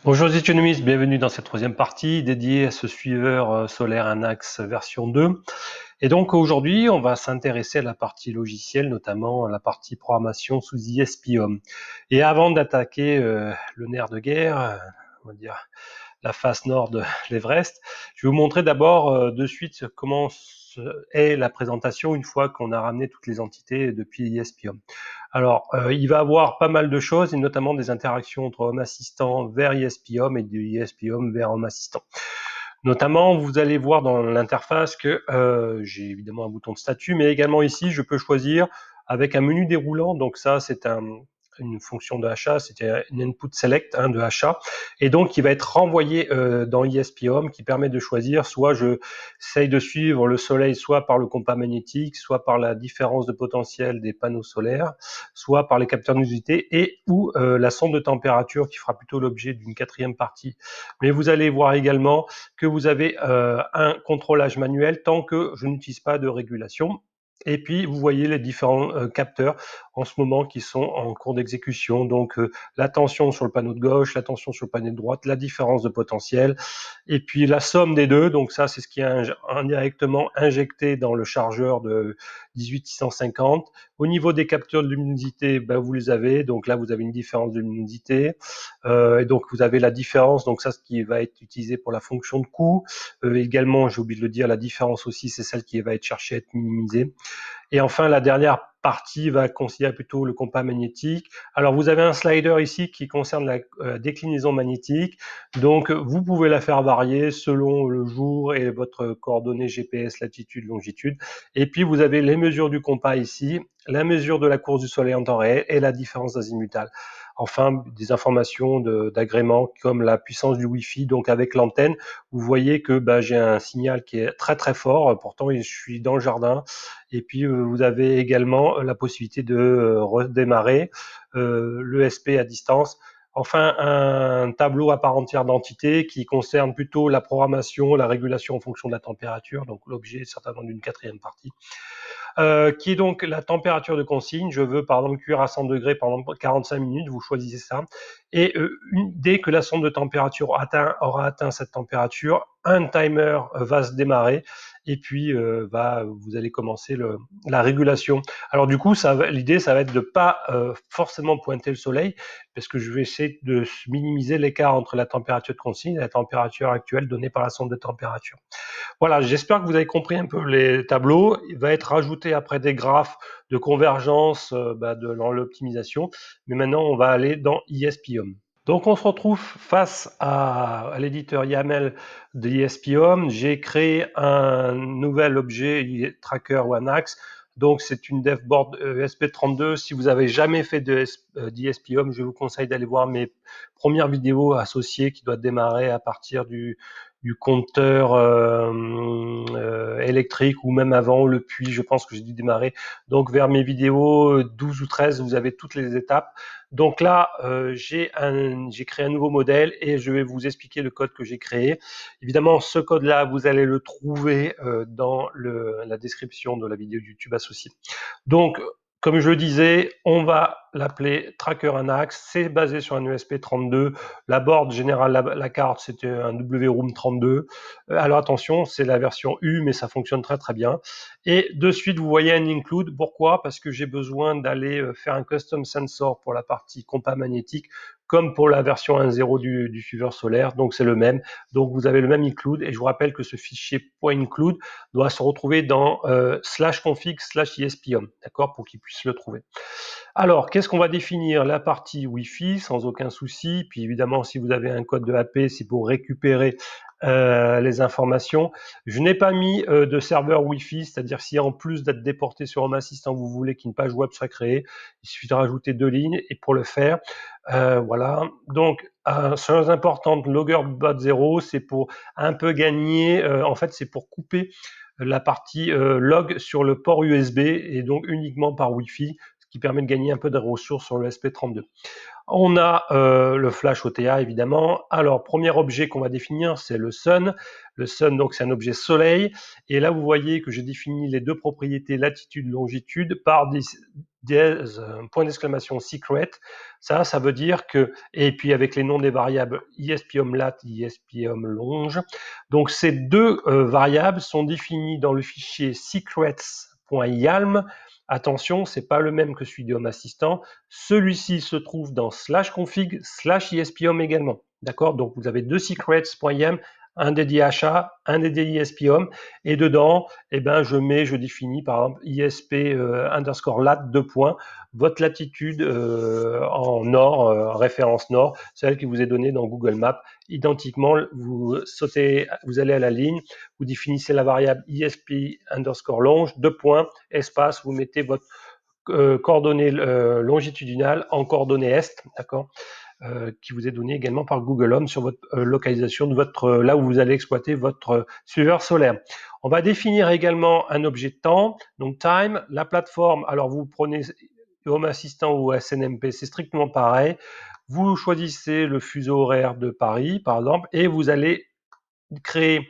Bonjour les économistes, bienvenue dans cette troisième partie dédiée à ce suiveur solaire Anax version 2. Et donc aujourd'hui, on va s'intéresser à la partie logicielle, notamment à la partie programmation sous ESP-HOM. Et avant d'attaquer le nerf de guerre, on va dire la face nord de l'Everest, je vais vous montrer d'abord de suite comment est la présentation une fois qu'on a ramené toutes les entités depuis ESP-HOM. Alors, il va avoir pas mal de choses, et notamment des interactions entre Home Assistant vers ESP-HOM et du ESP-HOM vers Home Assistant. Notamment, vous allez voir dans l'interface que j'ai évidemment un bouton de statut, mais également ici, je peux choisir avec un menu déroulant. Donc ça, c'est une fonction de achat, c'était une input select de achat, et donc il va être renvoyé dans ESP-HOM qui permet de choisir, soit je essaye de suivre le soleil soit par le compas magnétique, soit par la différence de potentiel des panneaux solaires, soit par les capteurs d'unité et ou la sonde de température qui fera plutôt l'objet d'une quatrième partie. Mais vous allez voir également que vous avez un contrôlage manuel tant que je n'utilise pas de régulation. Et puis, vous voyez les différents capteurs en ce moment qui sont en cours d'exécution. Donc, la tension sur le panneau de gauche, la tension sur le panneau de droite, la différence de potentiel, et puis la somme des deux. Donc ça, c'est ce qui est indirectement injecté dans le chargeur de 18650. Au niveau des capteurs de luminosité, vous les avez. Donc là, vous avez une différence de luminosité. Et donc, vous avez la différence. Donc ça, ce qui va être utilisé pour la fonction de coût. Également, j'ai oublié de le dire, la différence aussi, c'est celle qui va être cherchée à être minimisée. Et enfin, la dernière partie va considérer plutôt le compas magnétique. Alors, vous avez un slider ici qui concerne la déclinaison magnétique. Donc, vous pouvez la faire varier selon le jour et votre coordonnée GPS, latitude, longitude. Et puis, vous avez les mesures du compas ici, la mesure de la course du soleil en temps réel et la différence d'azimutale. Enfin, des informations d'agrément comme la puissance du Wi-Fi, donc avec l'antenne, vous voyez que j'ai un signal qui est très très fort, pourtant je suis dans le jardin, et puis vous avez également la possibilité de redémarrer l'ESP à distance. Enfin, un tableau à part entière d'entités qui concerne plutôt la programmation, la régulation en fonction de la température, donc l'objet est certainement d'une quatrième partie. Qui est donc la température de consigne. Je veux par exemple cuire à 100 degrés pendant 45 minutes, vous choisissez ça. Et dès que la sonde de température aura atteint cette température, un timer va se démarrer et puis vous allez commencer la régulation. Alors du coup, l'idée, ça va être de pas forcément pointer le soleil, parce que je vais essayer de minimiser l'écart entre la température de consigne et la température actuelle donnée par la sonde de température. Voilà, j'espère que vous avez compris un peu les tableaux. Il va être rajouté après des graphes de convergence dans l'optimisation. Mais maintenant, on va aller dans ESP-HOM. Donc, on se retrouve face à l'éditeur YAML de ESP-HOM. J'ai créé un nouvel objet Tracker OneAx. Donc, c'est une devboard ESP32. Si vous n'avez jamais fait d'ESP-HOM, je vous conseille d'aller voir mes premières vidéos associées qui doivent démarrer à partir du compteur électrique ou même avant le puits, je pense que j'ai dû démarrer. Donc vers mes vidéos 12 ou 13, vous avez toutes les étapes. Donc là, j'ai créé un nouveau modèle et je vais vous expliquer le code que j'ai créé. Évidemment, ce code-là, vous allez le trouver dans la description de la vidéo YouTube associée. Donc, comme je le disais, on va l'appeler Tracker Anax. C'est basé sur un ESP32. La board générale, la carte, c'était un WROOM 32. Alors attention, c'est la version U, mais ça fonctionne très très bien. Et de suite, vous voyez un include. Pourquoi? Parce que j'ai besoin d'aller faire un custom sensor pour la partie compas magnétique, comme pour la version 1.0 du suiveur solaire. Donc c'est le même. Donc vous avez le même include. Et je vous rappelle que ce fichier .include doit se retrouver dans /config/ESP-HOM, d'accord, pour qu'il puisse le trouver. Alors, qu'est-ce qu'on va définir? La partie Wi-Fi, sans aucun souci. Puis évidemment, si vous avez un code de AP, c'est pour récupérer les informations. Je n'ai pas mis de serveur Wi-Fi, c'est-à-dire si en plus d'être déporté sur Home Assistant, vous voulez qu'une page web soit créée, il suffit de rajouter 2 lignes. Et pour le faire, voilà. Donc, chose importante, logger bot 0, c'est pour un peu gagner. En fait, c'est pour couper la partie log sur le port USB et donc uniquement par Wi-Fi, qui permet de gagner un peu de ressources sur le SP32. On a le flash OTA évidemment. Alors, premier objet qu'on va définir, c'est le sun. Le sun, donc, c'est un objet soleil. Et là, vous voyez que j'ai défini les deux propriétés latitude, longitude par des points d'exclamation secret. Ça veut dire que, et puis avec les noms des variables ispium lat, ispium longe. Donc, ces deux variables sont définies dans le fichier secrets.yalm. Attention, c'est pas le même que celui de Home Assistant. Celui-ci se trouve dans /config/ispium également. D'accord? Donc, vous avez deux secrets.yam, un dédié achat, un dédié ispium, et dedans, eh ben, je définis par exemple isp_lat 2 points, votre latitude en nord, référence nord, celle qui vous est donnée dans Google Maps. Identiquement, vous allez à la ligne, vous définissez la variable isp_longe 2 points, espace, vous mettez votre coordonnées longitudinales en coordonnées est, d'accord, qui vous est donné également par Google Home sur votre localisation de votre là où vous allez exploiter votre suiveur solaire. On va définir également un objet temps, donc time, la plateforme. Alors vous prenez Home Assistant ou SNMP, c'est strictement pareil. Vous choisissez le fuseau horaire de Paris, par exemple, et vous allez créer.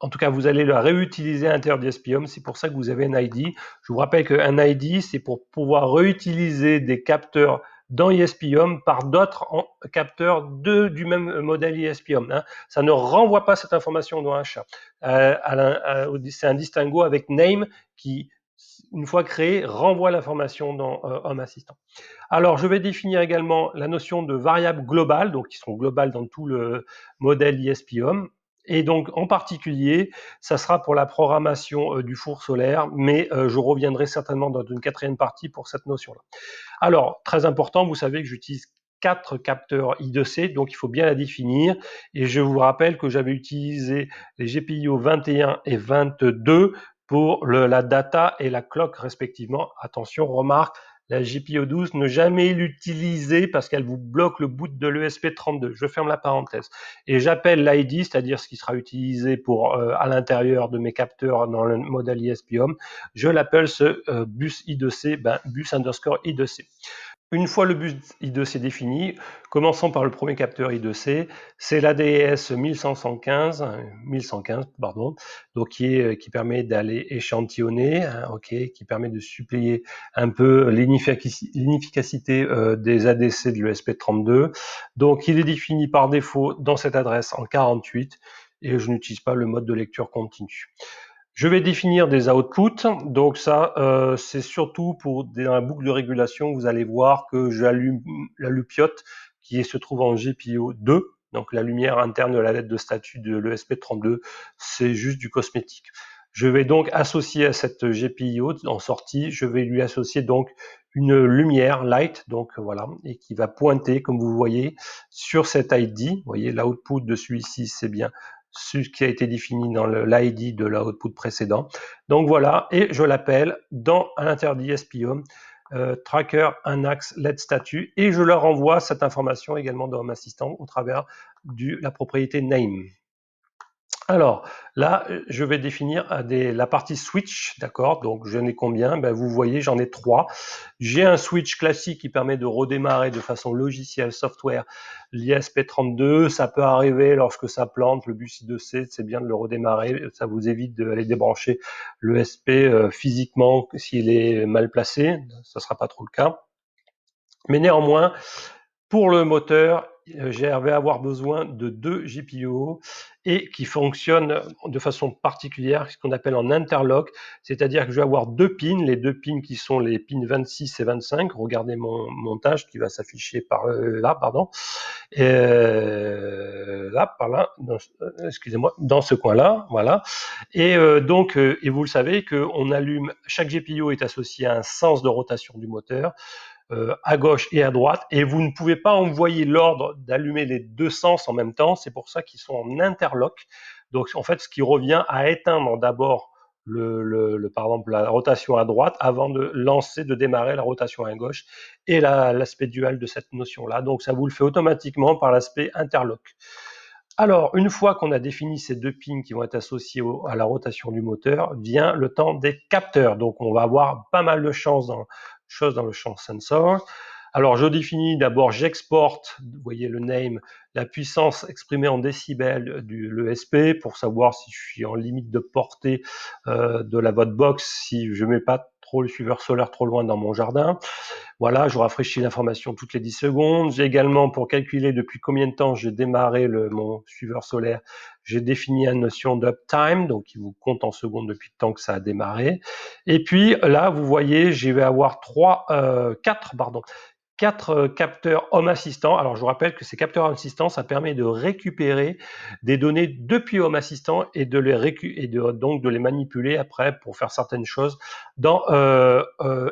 En tout cas, vous allez le réutiliser à l'intérieur d'Ispium. C'est pour ça que vous avez un ID. Je vous rappelle qu'un ID, c'est pour pouvoir réutiliser des capteurs dans Ispium par d'autres capteurs du même modèle Ispium. Hein. Ça ne renvoie pas cette information dans un chat. C'est un distinguo avec name qui, une fois créé, renvoie l'information dans Home Assistant. Alors, je vais définir également la notion de variable globale, donc qui sont globales dans tout le modèle Ispium. Et donc, en particulier, ça sera pour la programmation du four solaire, mais je reviendrai certainement dans une quatrième partie pour cette notion-là. Alors, très important, vous savez que j'utilise 4 capteurs I2C, donc il faut bien la définir. Et je vous rappelle que j'avais utilisé les GPIO 21 et 22 pour la data et la clock respectivement. Attention, remarque, la GPIO 12, ne jamais l'utiliser parce qu'elle vous bloque le boot de l'ESP32. Je ferme la parenthèse. Et j'appelle l'ID, c'est-à-dire ce qui sera utilisé pour à l'intérieur de mes capteurs dans le modèle ISPOM. Je l'appelle ce bus I2C, bus_I2C. Une fois le bus I2C défini, commençons par le premier capteur I2C, c'est l'ADS 1115, donc qui permet d'aller échantillonner, hein, qui permet de suppléer un peu l'inefficacité des ADC de l'ESP32. Donc il est défini par défaut dans cette adresse en 48 et je n'utilise pas le mode de lecture continue. Je vais définir des outputs, donc ça c'est surtout pour dans la boucle de régulation, vous allez voir que j'allume la lupiote qui se trouve en GPIO 2, donc la lumière interne de la lettre de statut de l'ESP32, c'est juste du cosmétique. Je vais donc associer à cette GPIO en sortie, je vais lui associer donc une lumière light, donc voilà, et qui va pointer, comme vous voyez, sur cet ID. Vous voyez, l'output de celui-ci, c'est bien ce qui a été défini dans l'ID de l'output précédent. Donc voilà, et je l'appelle à l'intérieur d'ISPOM tracker un axe LED statut et je leur envoie cette information également dans Home Assistant au travers de la propriété name. Alors là, je vais définir la partie switch, d'accord? Donc j'en ai combien? Ben, vous voyez, j'en ai 3. J'ai un switch classique qui permet de redémarrer de façon logicielle, software, l'ISP32. Ça peut arriver lorsque ça plante, le bus I2C, c'est bien de le redémarrer. Ça vous évite d'aller débrancher l'ESP physiquement s'il est mal placé. Ça ne sera pas trop le cas. Mais néanmoins, pour le moteur, je vais avoir besoin de 2 GPIO et qui fonctionnent de façon particulière, ce qu'on appelle en interlock, c'est-à-dire que je vais avoir 2 pins, les 2 pins qui sont les pins 26 et 25. Regardez mon montage qui va s'afficher par là, pardon. Là, par là, excusez-moi, dans ce coin-là, voilà. Et donc, et vous le savez qu'on allume, chaque GPIO est associé à un sens de rotation du moteur. À gauche et à droite, et vous ne pouvez pas envoyer l'ordre d'allumer les deux sens en même temps, c'est pour ça qu'ils sont en interlock. Donc en fait, ce qui revient à éteindre d'abord par exemple la rotation à droite avant de démarrer la rotation à gauche et l'aspect dual de cette notion-là. Donc ça vous le fait automatiquement par l'aspect interlock. Alors, une fois qu'on a défini ces deux pins qui vont être associés à la rotation du moteur, vient le temps des capteurs. Donc, on va avoir pas mal de choses dans le champ sensor. Alors, je définis d'abord, j'exporte, vous voyez le name, la puissance exprimée en décibels du l'ESP pour savoir si je suis en limite de portée de la box, si je mets pas trop le suiveur solaire trop loin dans mon jardin. Voilà, je rafraîchis l'information toutes les 10 secondes. J'ai également, pour calculer depuis combien de temps j'ai démarré mon suiveur solaire, j'ai défini une notion d'uptime, donc qui vous compte en secondes depuis le temps que ça a démarré. Et puis là, vous voyez, je vais avoir quatre capteurs Home Assistant. Alors, je vous rappelle que ces capteurs Home Assistant, ça permet de récupérer des données depuis Home Assistant et donc de les manipuler après pour faire certaines choses dans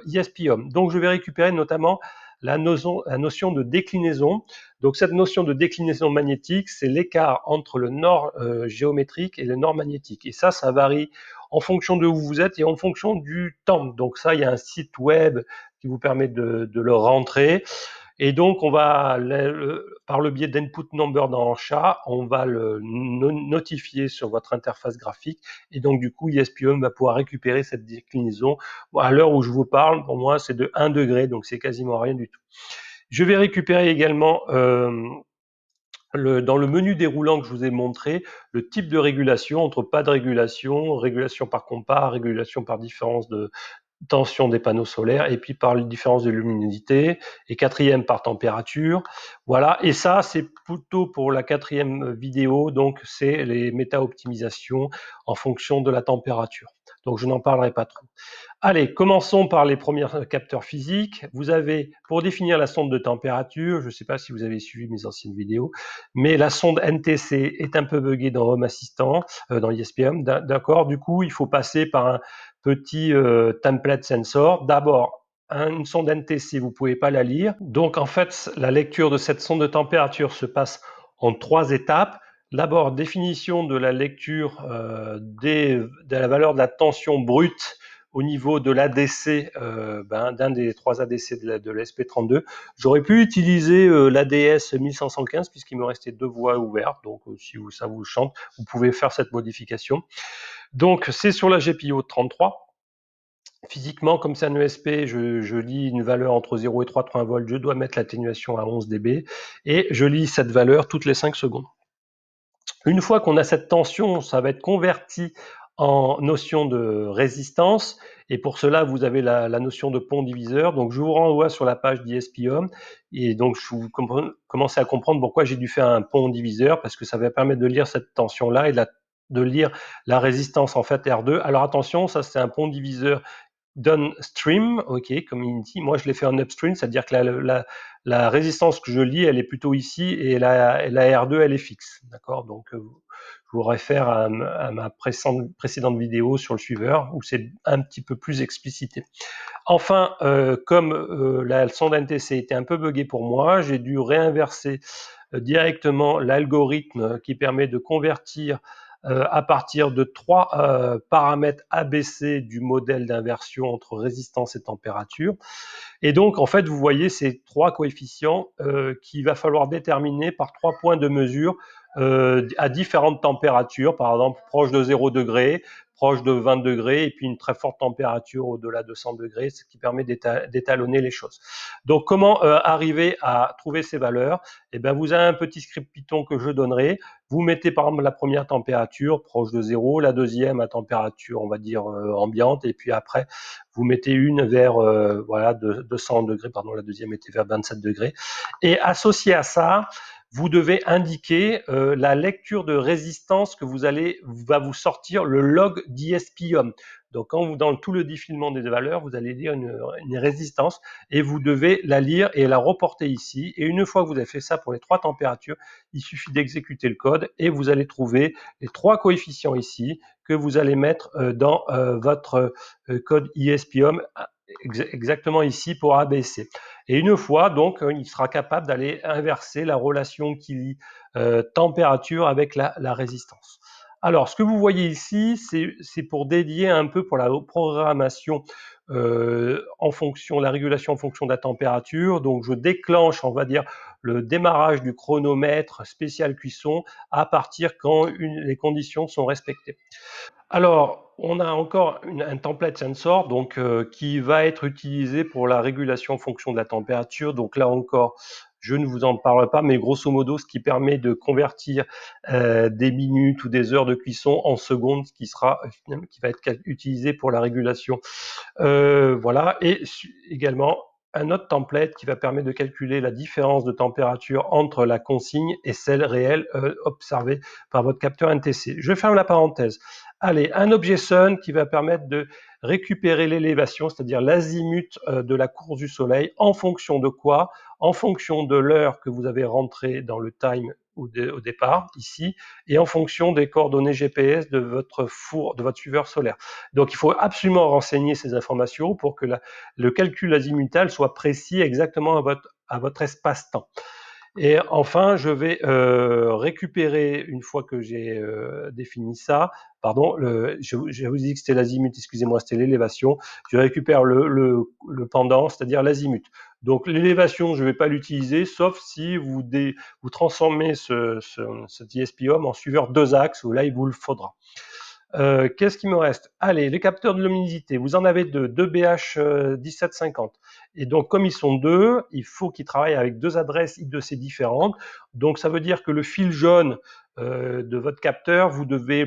ESP Home. Donc, je vais récupérer notamment la notion de déclinaison. Donc, cette notion de déclinaison magnétique, c'est l'écart entre le nord géométrique et le nord magnétique. Et ça varie en fonction de où vous êtes et en fonction du temps. Donc ça, il y a un site web qui vous permet de le rentrer. Et donc, on va, par le biais d'input number dans SHA, on va le notifier sur votre interface graphique. Et donc, du coup, ESP-Home va pouvoir récupérer cette déclinaison. À l'heure où je vous parle, pour moi, c'est de 1 degré, donc c'est quasiment rien du tout. Je vais récupérer également dans le menu déroulant que je vous ai montré, le type de régulation entre pas de régulation, régulation par compas, régulation par différence de tension des panneaux solaires, et puis par les différences de luminosité, et quatrième par température. Voilà, et ça, c'est plutôt pour la quatrième vidéo, donc c'est les méta-optimisations en fonction de la température. Donc je n'en parlerai pas trop. Allez, commençons par les premiers capteurs physiques. Vous avez, pour définir la sonde de température, je ne sais pas si vous avez suivi mes anciennes vidéos, mais la sonde NTC est un peu buggée dans Home Assistant, dans ESP-Home, d'accord. Du coup, il faut passer par un petit template sensor. D'abord, une sonde NTC, vous ne pouvez pas la lire. Donc, en fait, la lecture de cette sonde de température se passe en 3 étapes. D'abord, définition de la lecture de la valeur de la tension brute au niveau de l'ADC, d'un des 3 ADC de l'SP32. J'aurais pu utiliser l'ADS 1515 puisqu'il me restait 2 voies ouvertes, donc si ça vous chante, vous pouvez faire cette modification. Donc c'est sur la GPIO 33. Physiquement, comme c'est un ESP, je lis une valeur entre 0 et 3,3 volts, je dois mettre l'atténuation à 11 dB, et je lis cette valeur toutes les 5 secondes. Une fois qu'on a cette tension, ça va être converti en notion de résistance, et pour cela, vous avez la notion de pont diviseur. Donc, je vous renvoie sur la page d'ESP-Home, et donc, vous commencez à comprendre pourquoi j'ai dû faire un pont diviseur, parce que ça va permettre de lire cette tension-là et de lire la résistance, en fait, R2. Alors, attention, ça, c'est un pont diviseur downstream, ok, comme il dit. Moi, je l'ai fait en upstream, c'est-à-dire que la résistance que je lis, elle est plutôt ici, et la R2, elle est fixe, d'accord. Donc, je vous réfère à ma précédente vidéo sur le suiveur, où c'est un petit peu plus explicité. Enfin, comme la sonde NTC était un peu buggée pour moi, j'ai dû réinverser directement l'algorithme qui permet de convertir à partir de 3 paramètres ABC du modèle d'inversion entre résistance et température. Et donc, en fait, vous voyez ces 3 coefficients qu'il va falloir déterminer par 3 points de mesure à différentes températures, par exemple proche de 0 degré, proche de 20 degrés, et puis une très forte température au-delà de 100 degrés, ce qui permet d'étalonner les choses. Donc, comment arriver à trouver ces valeurs? Eh bien, vous avez un petit script Python que je donnerai. Vous mettez par exemple la première température proche de 0, la deuxième à température, on va dire, ambiante, et puis après, vous mettez une vers voilà, de 100 degrés, pardon, la deuxième était vers 27 degrés. Et associé à ça, vous devez indiquer la lecture de résistance que va vous sortir le log d'ESP-Home. Donc, dans tout le défilement des valeurs, vous allez lire une résistance, et vous devez la lire et la reporter ici. Et une fois que vous avez fait ça pour les 3 températures, il suffit d'exécuter le code, et vous allez trouver les 3 coefficients ici que vous allez mettre dans votre code ESP-Home, exactement ici pour ABC. Et une fois, donc, il sera capable d'aller inverser la relation qui lie température avec la résistance. Alors, ce que vous voyez ici, c'est pour dédier un peu pour la programmation en fonction, la régulation en fonction de la température. Donc, je déclenche, on va dire, le démarrage du chronomètre spécial cuisson à partir quand les conditions sont respectées. Alors, on a encore un template sensor donc, qui va être utilisé pour la régulation en fonction de la température. Donc là encore, je ne vous en parle pas, mais grosso modo, ce qui permet de convertir des minutes ou des heures de cuisson en secondes, qui va être utilisé pour la régulation. Voilà, et également un autre template qui va permettre de calculer la différence de température entre la consigne et celle réelle observée par votre capteur NTC. Je ferme la parenthèse. Allez, un objet-sun qui va permettre de récupérer l'élévation, c'est-à-dire l'azimut de la course du soleil, en fonction de quoi? En fonction de l'heure que vous avez rentrée dans le time au départ, ici, et en fonction des coordonnées GPS de votre suiveur solaire. Donc, il faut absolument renseigner ces informations pour que le calcul azimutal soit précis exactement à votre espace-temps. Et enfin, je vais récupérer, une fois que j'ai défini ça, pardon, je vous ai dit que c'était l'azimut, excusez-moi, c'était l'élévation. Je récupère le pendant, c'est-à-dire l'azimut. Donc l'élévation, je ne vais pas l'utiliser, sauf si vous transformez ce DSP-Home en suiveur 2 axes, où là, il vous le faudra. Qu'est-ce qui me reste? Allez, les capteurs de luminosité. Vous en avez deux BH 1750. Et donc, comme ils sont deux, il faut qu'ils travaillent avec 2 adresses I2C différentes. Donc, ça veut dire que le fil jaune de votre capteur,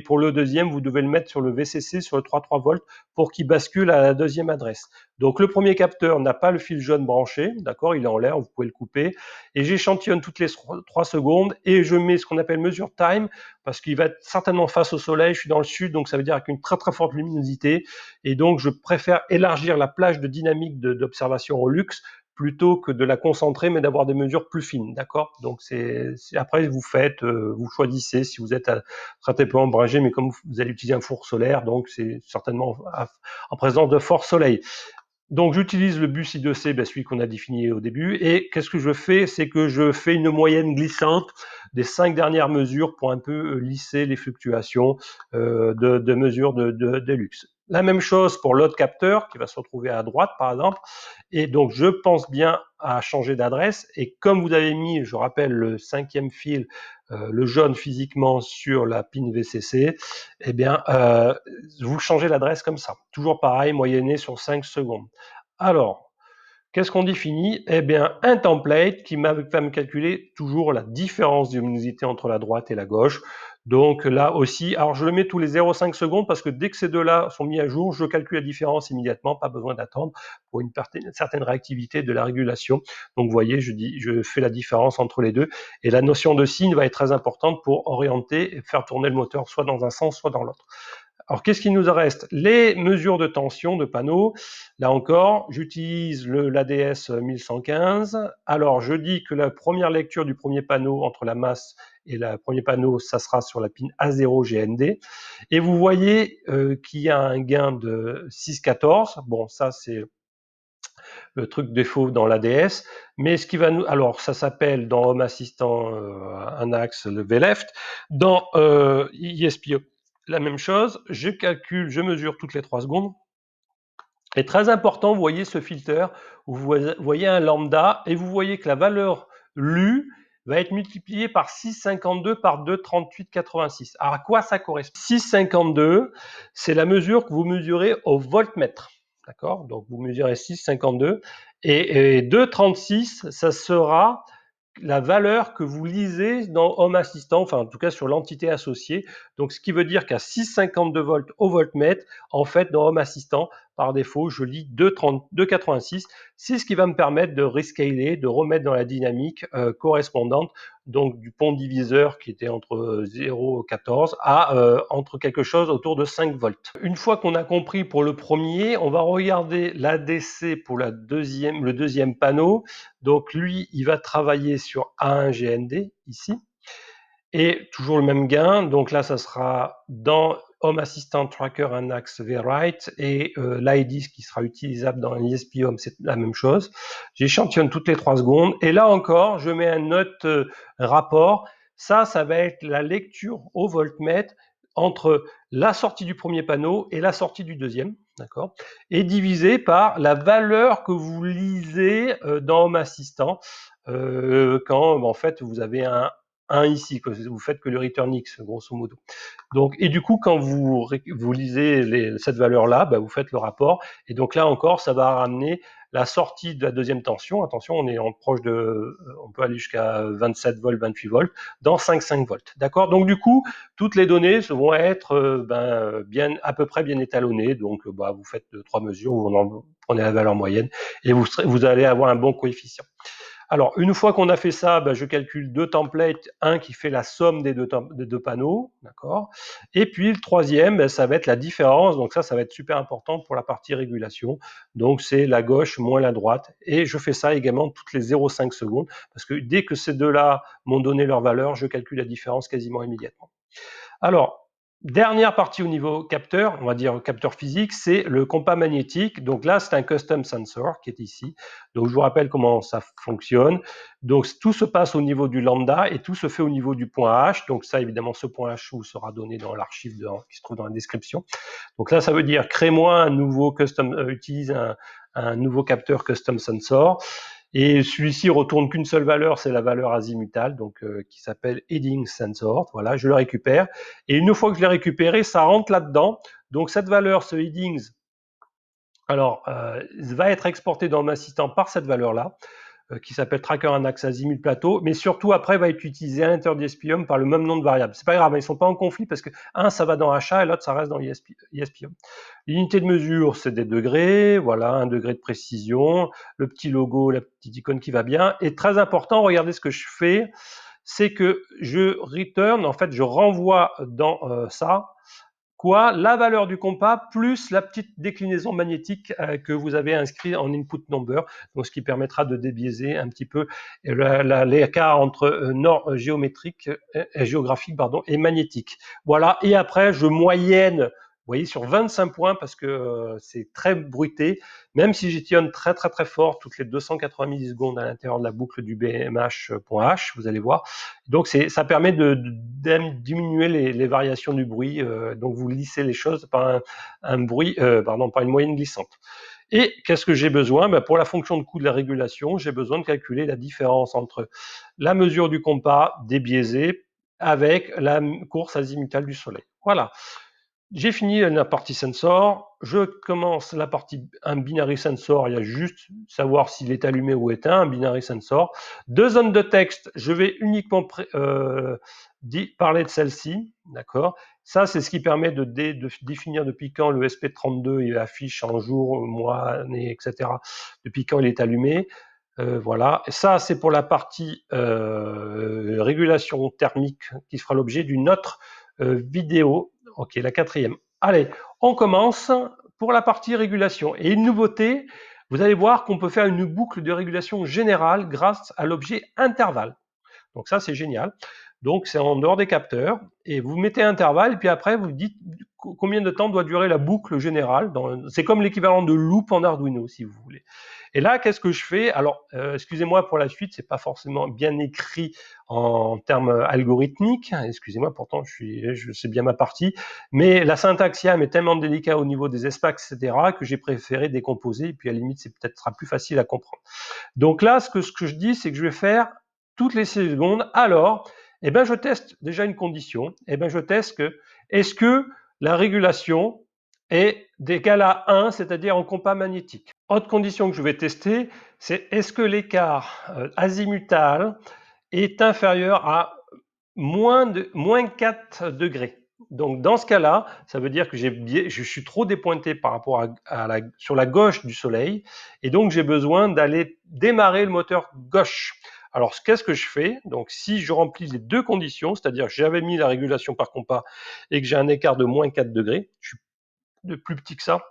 pour le deuxième, vous devez le mettre sur le VCC, sur le 3,3 volts, pour qu'il bascule à la deuxième adresse. Donc, le premier capteur n'a pas le fil jaune branché, d'accord, il est en l'air, vous pouvez le couper. Et j'échantillonne toutes les 3 secondes et je mets ce qu'on appelle mesure time, parce qu'il va être certainement face au soleil, je suis dans le sud, donc ça veut dire avec une très très forte luminosité, et donc je préfère élargir la plage de dynamique d'observation au luxe plutôt que de la concentrer, mais d'avoir des mesures plus fines, d'accord? Donc après vous choisissez si vous êtes très peu ombragé, mais comme vous allez utiliser un four solaire, donc c'est certainement en présence de fort soleil. Donc j'utilise le bus I2C, celui qu'on a défini au début, et qu'est-ce que je fais? C'est que je fais une moyenne glissante des 5 dernières mesures pour un peu lisser les fluctuations de mesures de luxe. La même chose pour l'autre capteur qui va se retrouver à droite par exemple, et donc je pense bien à changer d'adresse, et comme vous avez mis, je rappelle, le 5e fil, le jaune physiquement sur la pin VCC, eh bien vous changez l'adresse comme ça. Toujours pareil, moyenné sur 5 secondes. Alors, qu'est-ce qu'on définit? Eh bien, un template qui va me calculer toujours la différence de luminosité entre la droite et la gauche. Donc là aussi, alors je le mets tous les 0,5 secondes parce que dès que ces deux-là sont mis à jour, je calcule la différence immédiatement, pas besoin d'attendre pour une certaine réactivité de la régulation. Donc vous voyez, je fais la différence entre les deux, et la notion de signe va être très importante pour orienter et faire tourner le moteur soit dans un sens, soit dans l'autre. Alors, qu'est-ce qu'il nous reste? Les mesures de tension de panneau. Là encore, j'utilise l'ADS 1115. Alors, je dis que la première lecture du premier panneau entre la masse et le premier panneau, ça sera sur la pin A0 GND. Et vous voyez qu'il y a un gain de 6,14. Bon, ça, c'est le truc défaut dans l'ADS. Mais ce qui va nous... Alors, ça s'appelle dans Home Assistant un axe, le VLEFT. Dans ISPO, la même chose, je mesure toutes les 3 secondes. Et très important, vous voyez ce filtre où vous voyez un lambda et vous voyez que la valeur lue va être multipliée par 6,52 par 2,38,86. Alors à quoi ça correspond? 6,52, c'est la mesure que vous mesurez au voltmètre. D'accord? Donc vous mesurez 6,52 et 2,36, ça sera la valeur que vous lisez dans Home Assistant, enfin en tout cas sur l'entité associée. Donc ce qui veut dire qu'à 6,52 volts au voltmètre, en fait dans Home Assistant, par défaut, je lis 2,86. C'est ce qui va me permettre de rescaler, de remettre dans la dynamique correspondante, donc du pont diviseur qui était entre 0,14 à entre quelque chose autour de 5 volts. Une fois qu'on a compris pour le premier, on va regarder l'ADC pour le deuxième panneau. Donc lui, il va travailler sur A1 GND ici, et toujours le même gain. Donc là, ça sera dans Home Assistant Tracker un axe V-Right, et l'ID qui sera utilisable dans l'ISP Home, c'est la même chose. J'échantillonne toutes les 3 secondes, et là encore, je mets un autre rapport. Ça va être la lecture au voltmètre entre la sortie du premier panneau et la sortie du deuxième, d'accord, et divisé par la valeur que vous lisez dans Home Assistant quand en fait vous avez un ici, que vous faites que le return X, grosso modo. Donc, et du coup, quand vous lisez cette valeur-là, bah, vous faites le rapport. Et donc là encore, ça va ramener la sortie de la deuxième tension. Attention, on est en proche de, on peut aller jusqu'à 27 volts, 28 volts, dans 5 volts. D'accord. Donc du coup, toutes les données vont être bien, à peu près bien étalonnées. Donc, bah, vous faites 3 mesures, vous prenez la valeur moyenne et vous allez avoir un bon coefficient. Alors, une fois qu'on a fait ça, je calcule 2 templates, un qui fait la somme des deux panneaux, d'accord. Et puis le troisième, ça va être la différence. Donc ça va être super important pour la partie régulation. Donc c'est la gauche moins la droite. Et je fais ça également toutes les 0,5 secondes, parce que dès que ces deux-là m'ont donné leur valeur, je calcule la différence quasiment immédiatement. Alors, dernière partie au niveau capteur, on va dire capteur physique, c'est le compas magnétique. Donc là, c'est un custom sensor qui est ici. Donc je vous rappelle comment ça fonctionne. Donc tout se passe au niveau du lambda et tout se fait au niveau du point H. Donc ça, évidemment, ce point H vous sera donné dans l'archive qui se trouve dans la description. Donc là, ça veut dire crée-moi un nouveau custom, utilise un nouveau capteur custom sensor. Et celui-ci retourne qu'une seule valeur, c'est la valeur azimutale, donc qui s'appelle heading sensor. Voilà, je le récupère. Et une fois que je l'ai récupéré, ça rentre là-dedans. Donc cette valeur, ce headings, alors va être exporté dans Assistant par cette valeur-là, qui s'appelle tracker un axe azimut plateau, mais surtout après va être utilisé à l'intérieur d'ESPIUM par le même nom de variable. C'est pas grave, ils sont pas en conflit parce que un ça va dans HA et l'autre ça reste dans ESPIUM. L'unité de mesure c'est des degrés, voilà, 1 degré de précision, le petit logo, la petite icône qui va bien. Et très important, regardez ce que je fais, c'est que je return, en fait je renvoie dans ça quoi, la valeur du compas plus la petite déclinaison magnétique que vous avez inscrit en input number, donc ce qui permettra de débiaiser un petit peu l'écart entre géographique et magnétique. Voilà, et après je moyenne, vous voyez, sur 25 points parce que c'est très bruité, même si j'étionne très très très fort toutes les 280 millisecondes à l'intérieur de la boucle du BMH.H, vous allez voir. Donc ça permet de diminuer les variations du bruit. Donc vous lissez les choses par par une moyenne glissante. Et qu'est-ce que j'ai besoin? Pour la fonction de coût de la régulation, j'ai besoin de calculer la différence entre la mesure du compas débiaisé avec la course azimutale du soleil. Voilà. J'ai fini la partie sensor, je commence la partie un binary sensor, il y a juste savoir s'il est allumé ou éteint, un binary sensor. 2 zones de texte, je vais uniquement parler de celle-ci, d'accord. Ça, c'est ce qui permet de définir depuis quand le SP32 il affiche en jour, mois, année, etc. Depuis quand il est allumé. Voilà, et ça c'est pour la partie régulation thermique qui fera l'objet d'une autre vidéo. Ok, la quatrième. Allez, on commence pour la partie régulation. Et une nouveauté, vous allez voir qu'on peut faire une boucle de régulation générale grâce à l'objet intervalle. Donc ça, c'est génial. Donc c'est en dehors des capteurs, et vous mettez intervalle, et puis après vous dites combien de temps doit durer la boucle générale. C'est comme l'équivalent de loop en Arduino, si vous voulez. Et là, qu'est-ce que je fais? Alors, excusez-moi pour la suite, c'est pas forcément bien écrit en termes algorithmiques. Excusez-moi, pourtant je sais bien ma partie. Mais la syntaxe YAM est tellement délicate au niveau des espaces, etc., que j'ai préféré décomposer. Et puis à la limite, c'est peut-être sera plus facile à comprendre. Donc là, ce que je dis, c'est que je vais faire toutes les 6 secondes. Alors, je teste déjà une condition. Je teste est-ce que la régulation est d'égal à 1, c'est-à-dire en compas magnétique. Autre condition que je vais tester, c'est est-ce que l'écart azimutal est inférieur à moins 4 degrés. Donc dans ce cas-là, ça veut dire que je suis trop dépointé par rapport sur la gauche du soleil, et donc j'ai besoin d'aller démarrer le moteur gauche. Alors qu'est-ce que je fais? Donc si je remplis les deux conditions, c'est-à-dire que j'avais mis la régulation par compas et que j'ai un écart de moins 4 degrés, je suis de plus petit que ça,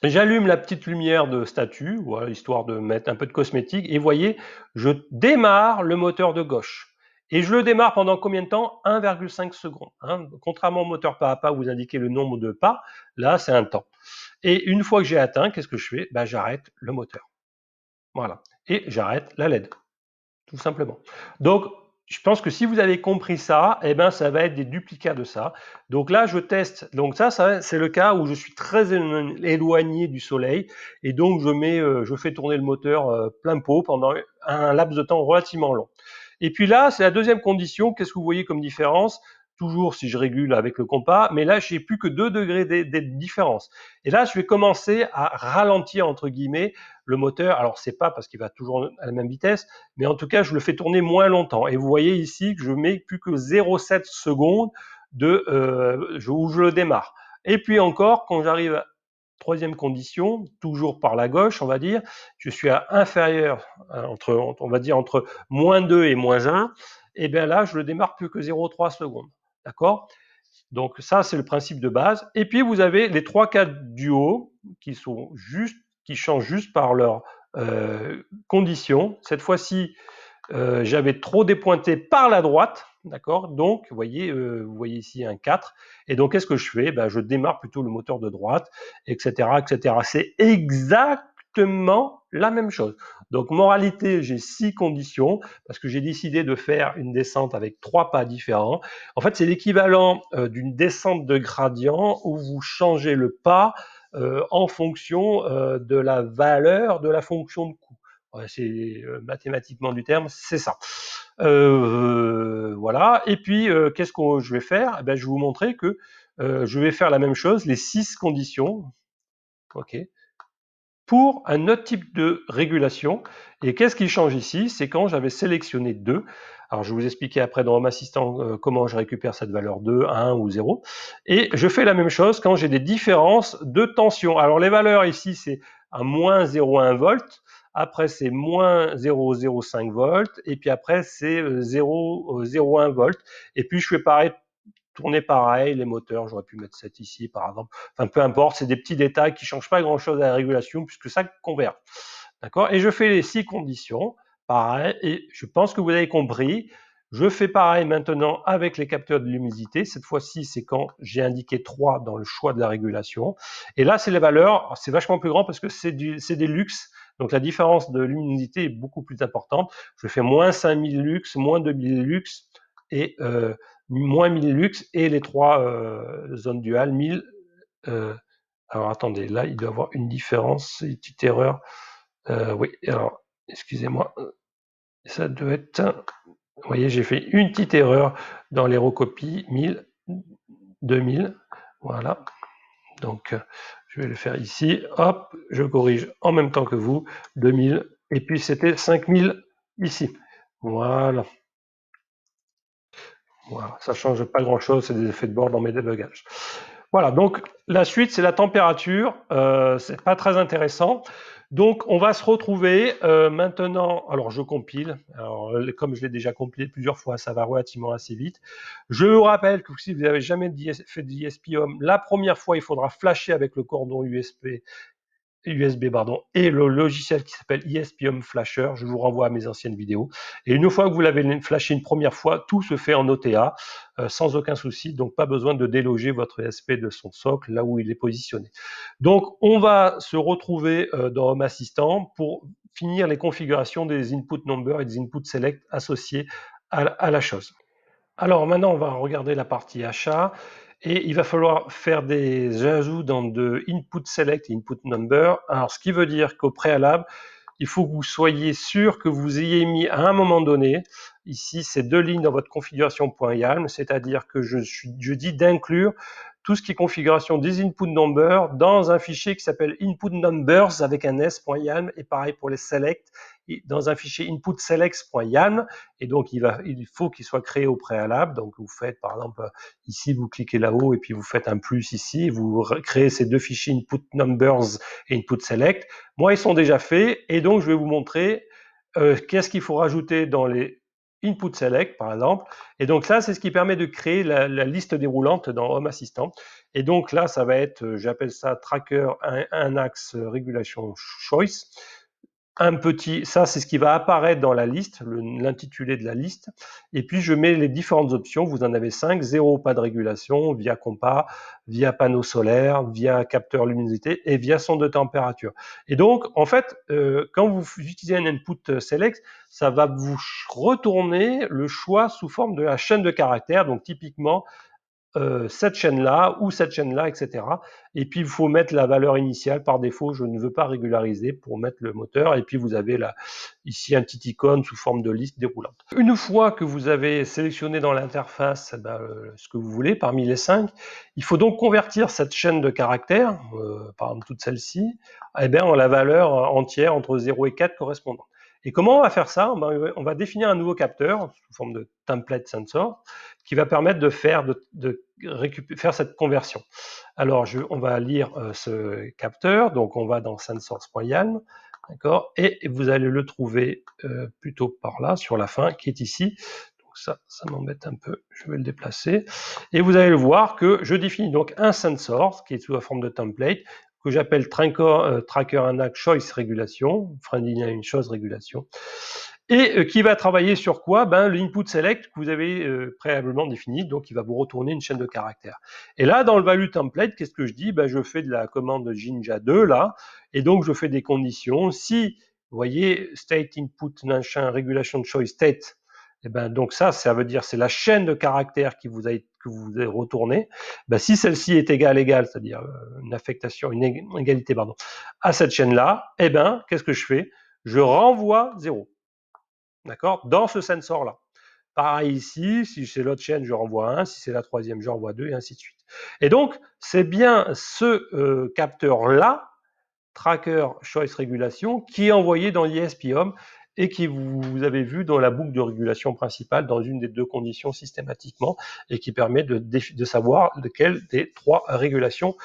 j'allume la petite lumière de statut, voilà, histoire de mettre un peu de cosmétique, et voyez, je démarre le moteur de gauche. Et je le démarre pendant combien de temps? 1,5 secondes. Hein. Contrairement au moteur pas à pas où vous indiquez le nombre de pas, là c'est un temps. Et une fois que j'ai atteint, qu'est-ce que je fais? J'arrête le moteur. Voilà. Et j'arrête la LED, tout simplement. Donc, je pense que si vous avez compris ça, eh ben, ça va être des duplicats de ça. Donc là, je teste. Donc ça c'est le cas où je suis très éloigné du soleil et donc je fais tourner le moteur plein pot pendant un laps de temps relativement long. Et puis là, c'est la deuxième condition. Qu'est-ce que vous voyez comme différence? Toujours si je régule avec le compas, mais là, j'ai plus que 2 degrés de différence. Et là, je vais commencer à ralentir, entre guillemets, le moteur. Alors, c'est pas parce qu'il va toujours à la même vitesse, mais en tout cas, je le fais tourner moins longtemps. Et vous voyez ici que je mets plus que 0,7 secondes où je le démarre. Et puis encore, quand j'arrive à troisième condition, toujours par la gauche, on va dire, je suis à inférieur, on va dire entre moins 2 et moins 1, et bien là, je le démarre plus que 0,3 secondes. D'accord? Donc ça, c'est le principe de base. Et puis, vous avez les 3 cas du haut qui changent juste par leurs conditions. Cette fois-ci, j'avais trop dépointé par la droite, d'accord? Donc, vous voyez ici un 4. Et donc, qu'est-ce que je fais? Ben, je démarre plutôt le moteur de droite, etc., etc. C'est exactement la même chose. Donc, moralité, j'ai 6 conditions parce que j'ai décidé de faire une descente avec 3 pas différents. En fait, c'est l'équivalent d'une descente de gradient où vous changez le pas en fonction de la valeur de la fonction de coût. Ouais, c'est mathématiquement du terme, c'est ça. Voilà. Et puis, qu'est-ce que je vais faire? Je vais vous montrer que je vais faire la même chose, les 6 conditions, ok, pour un autre type de régulation. Et qu'est-ce qui change ici? C'est quand j'avais sélectionné 2. Alors, je vais vous expliquer après dans Home Assistant comment je récupère cette valeur 2, 1 ou 0. Et je fais la même chose quand j'ai des différences de tension. Alors, les valeurs ici, c'est à moins 0,1 volts. Après, c'est moins 0,05 volts. Et puis après, c'est 0,01 volts. Et puis, je fais pareil, tourner pareil, les moteurs, j'aurais pu mettre 7 ici par exemple. Enfin, peu importe, c'est des petits détails qui ne changent pas grand-chose à la régulation puisque ça converge. D'accord? Et je fais les 6 conditions, pareil, et je pense que vous avez compris. Je fais pareil maintenant avec les capteurs de l'humidité. Cette fois-ci, c'est quand j'ai indiqué 3 dans le choix de la régulation. Et là, c'est les valeurs. C'est vachement plus grand parce que c'est des lux. Donc la différence de luminosité est beaucoup plus importante. Je fais moins 5000 lux, moins 2000 lux et moins 1000 lux et les 3 zones duales 1000. Alors attendez, là il doit y avoir une différence, une petite erreur. Oui, alors excusez-moi, ça doit être. Vous voyez, j'ai fait une petite erreur dans les recopies 1000, 2000. Voilà. Donc je vais le faire ici. Hop, je corrige en même temps que vous. 2000. Et puis c'était 5000 ici. Voilà. Voilà, ça ne change pas grand-chose, c'est des effets de bord dans mes débugages. Voilà, donc la suite, c'est la température. C'est pas très intéressant. Donc, on va se retrouver maintenant. Alors, je compile. Alors, comme je l'ai déjà compilé plusieurs fois, ça va relativement assez vite. Je vous rappelle que si vous n'avez jamais fait d'ISP Home, la première fois, il faudra flasher avec le cordon USB et le logiciel qui s'appelle ESP Home Flasher. Je vous renvoie à mes anciennes vidéos. Et une fois que vous l'avez flashé une première fois, tout se fait en OTA sans aucun souci. Donc, pas besoin de déloger votre ESP de son socle là où il est positionné. Donc, on va se retrouver dans Home Assistant pour finir les configurations des input numbers et des input select associés à la chose. Alors maintenant, on va regarder la partie achat et il va falloir faire des ajouts dans de input select et input number. Alors, ce qui veut dire qu'au préalable, il faut que vous soyez sûr que vous ayez mis à un moment donné, ici, ces 2 lignes dans votre configuration.yalm, c'est-à-dire que je dis d'inclure tout ce qui est configuration des input numbers dans un fichier qui s'appelle input numbers avec un s.yalm et pareil pour les select dans un fichier input selects.yalm et donc il faut qu'il soit créé au préalable. Donc vous faites par exemple ici, vous cliquez là-haut et puis vous faites un plus ici, vous créez ces 2 fichiers input numbers et input select. Moi, ils sont déjà faits et donc je vais vous montrer qu'est-ce qu'il faut rajouter dans les input select, par exemple. Et donc là, c'est ce qui permet de créer la liste déroulante dans Home Assistant. Et donc là, ça va être, j'appelle ça tracker un axe régulation choice. ça c'est ce qui va apparaître dans la liste, l'intitulé de la liste, et puis je mets les différentes options, vous en avez 5, 0, pas de régulation, via compas, via panneau solaire, via capteur luminosité et via sonde de température. Et donc, en fait, quand vous utilisez un input select, ça va vous retourner le choix sous forme de la chaîne de caractères, donc typiquement, cette chaîne-là ou cette chaîne-là, etc. Et puis, il faut mettre la valeur initiale. Par défaut, je ne veux pas régulariser pour mettre le moteur. Et puis, vous avez là, ici un petit icône sous forme de liste déroulante. Une fois que vous avez sélectionné dans l'interface ce que vous voulez parmi les 5, il faut donc convertir cette chaîne de caractères, par exemple toute celle-ci, en la valeur entière entre 0 et 4 correspondante. Et comment on va faire ça? On va définir un nouveau capteur sous forme de template sensor qui va permettre de faire cette conversion. Alors, on va lire ce capteur, donc on va dans sensors.yam, d'accord, et vous allez le trouver plutôt par là, sur la fin, qui est ici. Donc ça m'embête un peu, je vais le déplacer. Et vous allez le voir que je définis donc un sensor, qui est sous la forme de template, que j'appelle Tracker Anac Choice Régulation, Friendly Choice Régulation, et qui va travailler sur quoi? L'input select que vous avez préalablement défini, donc il va vous retourner une chaîne de caractères. Et là, dans le value template, qu'est-ce que je dis? Je fais de la commande Jinja 2 là, et donc je fais des conditions. Si, vous voyez, state input machin regulation choice state, donc ça veut dire c'est la chaîne de caractères que vous avez retourné. Si celle-ci est égale, c'est-à-dire une affectation, une égalité, pardon, à cette chaîne-là, qu'est-ce que je fais? Je renvoie 0. D'accord? Dans ce sensor-là. Pareil ici, si c'est l'autre chaîne, je renvoie 1, si c'est la troisième, je renvoie 2, et ainsi de suite. Et donc, c'est bien ce capteur-là, Tracker Choice Régulation, qui est envoyé dans l'ISP-Home et qui vous avez vu dans la boucle de régulation principale dans une des deux conditions systématiquement et qui permet de savoir lequel des 3 régulations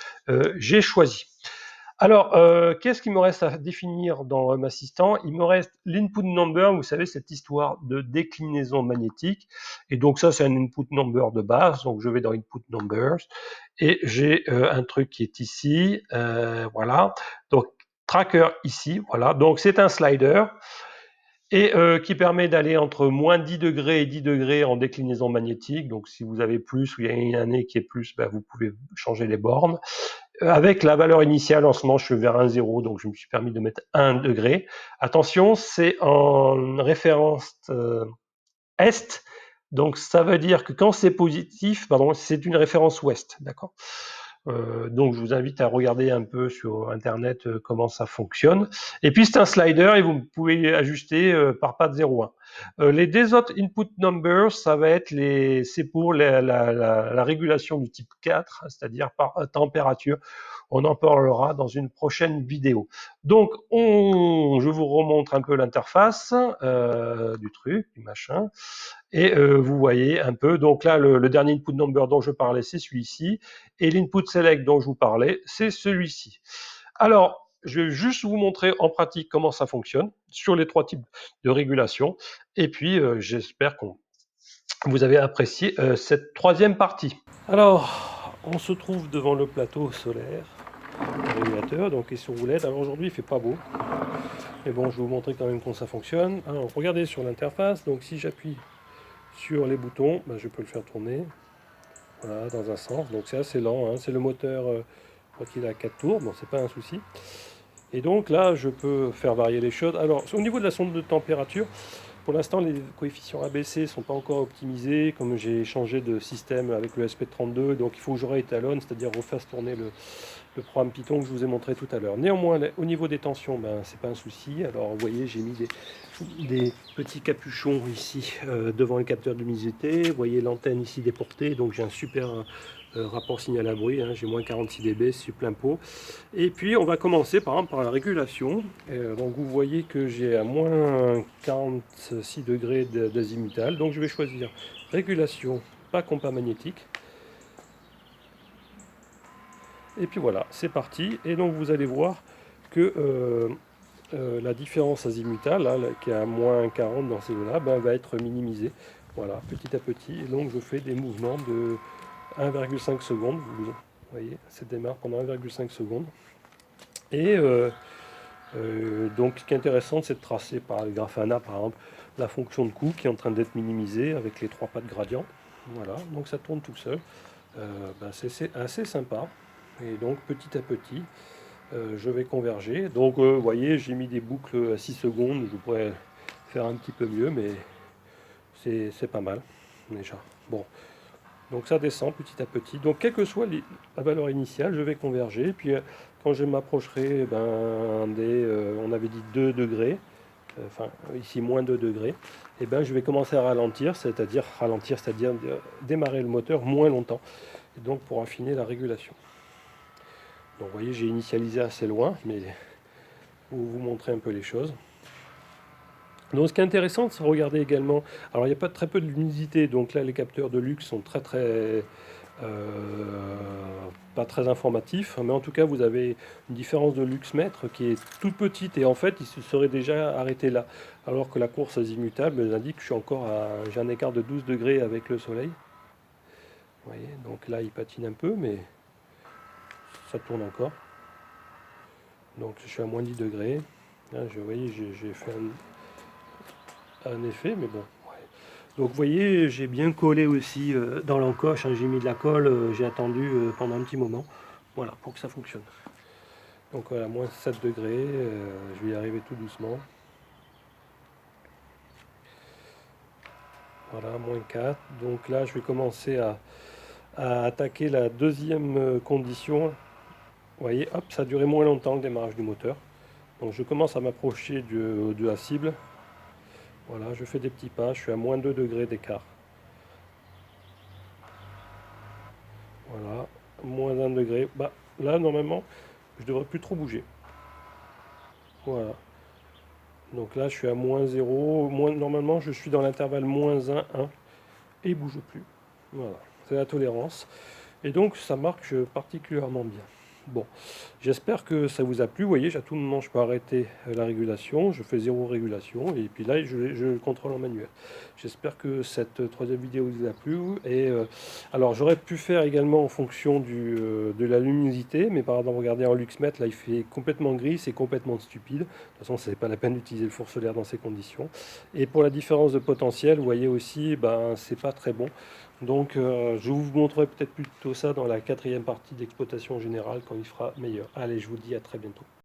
j'ai choisi. Alors, qu'est-ce qu'il me reste à définir dans Home Assistant? Il me reste l'input number, vous savez, cette histoire de déclinaison magnétique. Et donc ça, c'est un input number de base. Donc je vais dans input numbers et j'ai un truc qui est ici. Voilà. Donc tracker ici. Voilà. Donc c'est un slider et qui permet d'aller entre moins 10 degrés et 10 degrés en déclinaison magnétique. Donc si vous avez plus ou il y a une année qui est plus, vous pouvez changer les bornes. Avec la valeur initiale, en ce moment, je suis vers 1,0, donc je me suis permis de mettre 1 degré. Attention, c'est en référence est, donc ça veut dire que quand c'est positif, c'est une référence ouest, d'accord. Donc je vous invite à regarder un peu sur internet comment ça fonctionne. Et puis c'est un slider et vous pouvez ajuster par pas de 0,1. Les deux autres input numbers, ça va être c'est pour la régulation du type 4, c'est-à-dire par température. On en parlera dans une prochaine vidéo. Donc je vous remontre un peu l'interface du truc, du machin. Et vous voyez un peu, donc là, le dernier input number dont je parlais, c'est celui-ci, et l'input select dont je vous parlais, c'est celui-ci. Alors, je vais juste vous montrer en pratique comment ça fonctionne sur les 3 types de régulation, et puis j'espère que vous avez apprécié cette 3e partie. Alors, on se trouve devant le plateau solaire, le régulateur, donc question roulette. Alors aujourd'hui, il fait pas beau, mais bon, je vais vous montrer quand même comment ça fonctionne. Alors, regardez sur l'interface, donc si j'appuie sur les boutons, je peux le faire tourner, voilà, dans un sens, donc c'est assez lent, hein. C'est le moteur, je crois qu'il a 4 tours, bon c'est pas un souci. Et donc là je peux faire varier les choses. Alors au niveau de la sonde de température, pour l'instant les coefficients ABC ne sont pas encore optimisés, comme j'ai changé de système avec le SP32, donc il faut que je réétalonne, c'est-à-dire refasse tourner le programme Python que je vous ai montré tout à l'heure. Néanmoins, au niveau des tensions, c'est pas un souci. Alors vous voyez, j'ai mis des petits capuchons ici devant le capteur d'humidité. Vous voyez l'antenne ici déportée, donc j'ai un super rapport signal à bruit, hein, j'ai moins 46 dB, c'est plein pot. Et puis on va commencer par exemple par la régulation. Donc vous voyez que j'ai à moins 46 degrés d'azimutal, donc je vais choisir régulation, pas compas magnétique. Et puis voilà, c'est parti. Et donc vous allez voir que la différence azimutale, là, qui est à moins 40 dans ces eaux-là, va être minimisée. Voilà, petit à petit. Et donc je fais des mouvements de 1,5 secondes. Vous voyez, ça démarre pendant 1,5 secondes. Et Donc ce qui est intéressant, c'est de tracer par le Grafana par exemple la fonction de coût qui est en train d'être minimisée avec les 3 pas de gradient. Voilà, donc ça tourne tout seul. C'est assez sympa. Et donc petit à petit, je vais converger. Donc vous voyez, j'ai mis des boucles à 6 secondes. Je pourrais faire un petit peu mieux, mais c'est pas mal déjà. Bon, donc ça descend petit à petit. Donc quelle que soit la valeur initiale, je vais converger. Puis quand je m'approcherai on avait dit 2 degrés, enfin ici moins 2 degrés, et ben je vais commencer à ralentir, c'est-à-dire démarrer le moteur moins longtemps, et donc pour affiner la régulation. Donc vous voyez, j'ai initialisé assez loin, mais pour vous montrer un peu les choses. Donc ce qui est intéressant, c'est de regarder également, alors il n'y a pas très peu de luminosité, donc là les capteurs de luxe sont pas très informatifs, mais en tout cas vous avez une différence de luxmètre qui est toute petite et en fait il se serait déjà arrêté là, alors que la course azimutale me indique que j'ai un écart de 12 degrés avec le soleil. Vous voyez, donc là il patine un peu, mais ça tourne encore. Donc je suis à moins 10 degrés. Là, vous voyez, j'ai fait un effet, mais bon. Ouais. Donc vous voyez, j'ai bien collé aussi dans l'encoche, hein, j'ai mis de la colle, j'ai attendu pendant un petit moment, voilà, pour que ça fonctionne. Donc voilà, moins 7 degrés, je vais y arriver tout doucement. Voilà, moins 4. Donc là, je vais commencer à attaquer la deuxième condition. Vous voyez, hop, ça a duré moins longtemps le démarrage du moteur. Donc je commence à m'approcher de la cible. Voilà, je fais des petits pas, je suis à moins 2 degrés d'écart. Voilà, moins 1 degré. Bah, là, normalement, je devrais plus trop bouger. Voilà. Donc là, je suis à moins 0. Normalement, je suis dans l'intervalle moins 1, 1. Et il ne bouge plus. Voilà, c'est la tolérance. Et donc, ça marche particulièrement bien. Bon, j'espère que ça vous a plu. Vous voyez, à tout moment, je peux arrêter la régulation. Je fais 0 régulation. Et puis là, je le contrôle en manuel. J'espère que cette troisième vidéo vous a plu. Et alors, j'aurais pu faire également en fonction de la luminosité. Mais par exemple, regardez en luxmètre, là, il fait complètement gris. C'est complètement stupide. De toute façon, ce n'est pas la peine d'utiliser le four solaire dans ces conditions. Et pour la différence de potentiel, vous voyez aussi, ben, c'est pas très bon. Donc je vous montrerai peut-être plutôt ça dans la quatrième partie d'exploitation générale quand il fera meilleur. Allez, je vous dis à très bientôt.